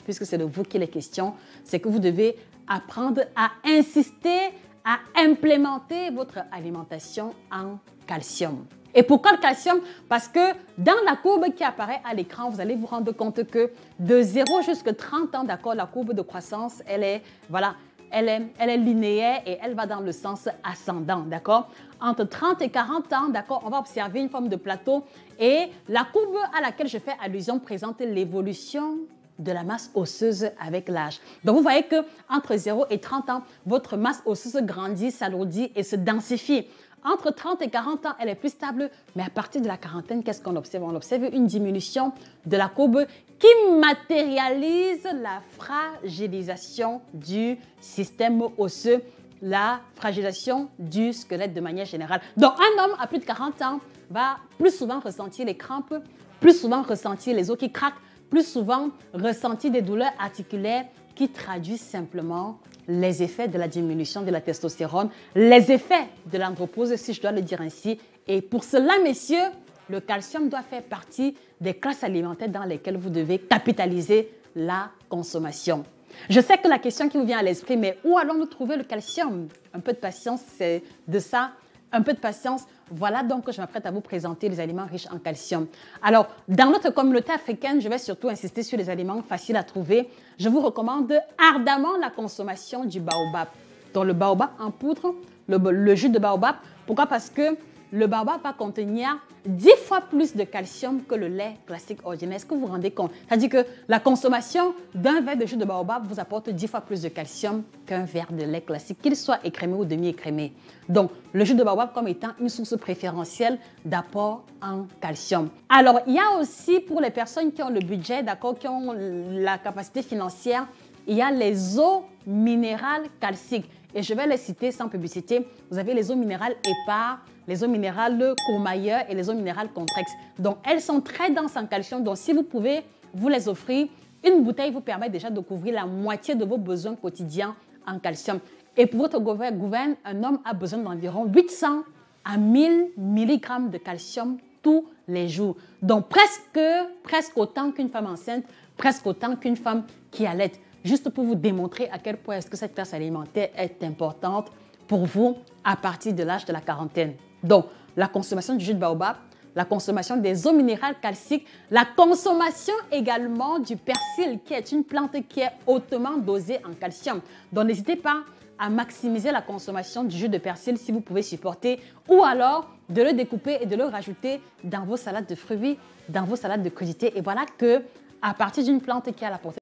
puisque c'est de vous qu'il est question, c'est que vous devez apprendre à insister, à implémenter votre alimentation en calcium. Et pourquoi le calcium? Parce que dans la courbe qui apparaît à l'écran, vous allez vous rendre compte que de 0 jusqu'à 30 ans, d'accord, la courbe de croissance, elle est linéaire et elle va dans le sens ascendant, d'accord? Entre 30 et 40 ans, d'accord, on va observer une forme de plateau et la courbe à laquelle je fais allusion présente l'évolution de la masse osseuse avec l'âge. Donc, vous voyez qu'entre 0 et 30 ans, votre masse osseuse grandit, s'alourdit et se densifie. Entre 30 et 40 ans, elle est plus stable, mais à partir de la quarantaine, qu'est-ce qu'on observe? On observe une diminution de la courbe qui matérialise la fragilisation du système osseux, la fragilisation du squelette de manière générale. Donc, un homme à plus de 40 ans va plus souvent ressentir les crampes, plus souvent ressentir les os qui craquent, plus souvent ressentir des douleurs articulaires qui traduisent simplement les effets de la diminution de la testostérone, les effets de l'andropause, si je dois le dire ainsi. Et pour cela, messieurs, le calcium doit faire partie des classes alimentaires dans lesquelles vous devez capitaliser la consommation. Je sais que la question qui vous vient à l'esprit, mais où allons-nous trouver le calcium? Un peu de patience, c'est de ça. Un peu de patience. Voilà donc que je m'apprête à vous présenter les aliments riches en calcium. Alors, dans notre communauté africaine, je vais surtout insister sur les aliments faciles à trouver. Je vous recommande ardemment la consommation du baobab. Donc, le baobab en poudre, le jus de baobab. Pourquoi? Parce que le baobab va contenir 10 fois plus de calcium que le lait classique ordinaire. Est-ce que vous vous rendez compte? C'est-à-dire que la consommation d'un verre de jus de baobab vous apporte 10 fois plus de calcium qu'un verre de lait classique, qu'il soit écrémé ou demi-écrémé. Donc, le jus de baobab comme étant une source préférentielle d'apport en calcium. Alors, il y a aussi pour les personnes qui ont le budget, d'accord, qui ont la capacité financière, il y a les eaux minérales calciques. Et je vais les citer sans publicité. Vous avez les eaux minérales épars, les eaux minérales Courmayeur et les eaux minérales Contrex. Donc, elles sont très denses en calcium. Donc, si vous pouvez vous les offrir, une bouteille vous permet déjà de couvrir la moitié de vos besoins quotidiens en calcium. Et pour votre gouverne, un homme a besoin d'environ 800 à 1000 mg de calcium tous les jours. Donc, presque autant qu'une femme enceinte, presque autant qu'une femme qui allait. Juste pour vous démontrer à quel point est-ce que cette classe alimentaire est importante pour vous à partir de l'âge de la quarantaine. Donc, la consommation du jus de baobab, la consommation des eaux minérales calciques, la consommation également du persil, qui est une plante qui est hautement dosée en calcium. Donc, n'hésitez pas à maximiser la consommation du jus de persil si vous pouvez supporter, ou alors de le découper et de le rajouter dans vos salades de fruits, dans vos salades de crudités. Et voilà que à partir d'une plante qui a la portée